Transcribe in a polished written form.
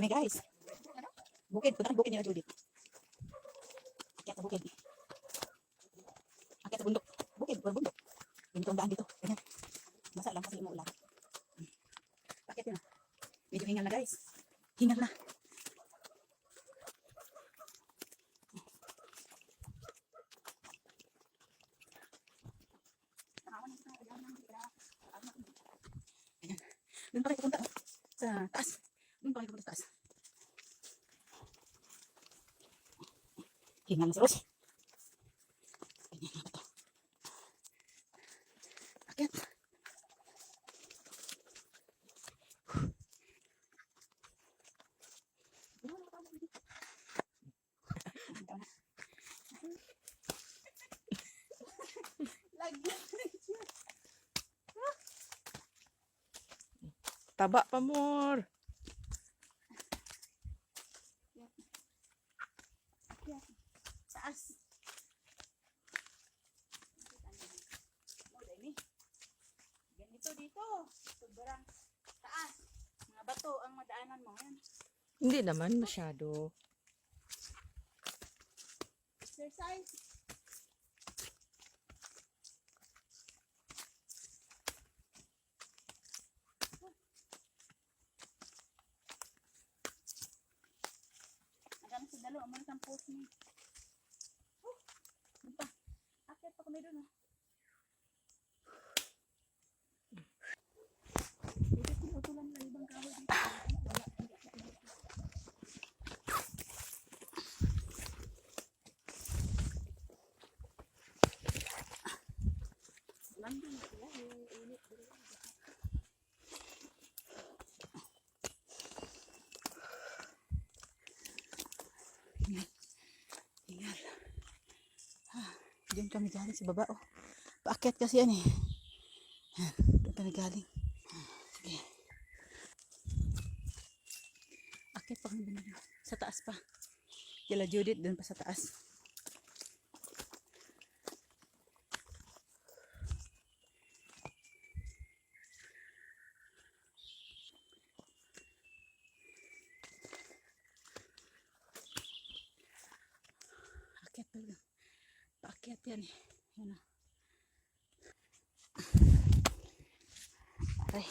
kami guys. Bukid, punta kami bukid nila Judith. Akyat sa bukid. Akyat sa bundok. Bukid, or bundok. Ganito ang daan dito. Ganyan. Basa lang kasi umuulan. Akyat yun. Medyo hingal na guys. Hingal na. Ayan. Doon pa kayo pupunta sa taas. Doon pa kayo pupunta sa taas. Hingal na si Rose. Ganyan nga ba ito? Akyat. Taba pa more. Taas. Ganito dito. Sobrang taas. Mga bato ang madaanan mo. Yan. Hindi naman masyado. Exercise. Hanggang sa dalo, aman ang post niya. Punta. Akit pa kami doon. Dito pinutulan ng ibang kahoy dito. Landing na sila. Init dito. Hingal. Diyan kami galing sa baba. Oh. Paakyat kasi yan eh. Yan. Doon kami galing. Sige. Akyat pa kami doon. Sa taas pa. Kila Judith doon pa sa taas. Akyat pa doon. Paakyat yan eh. Yan o. Aray.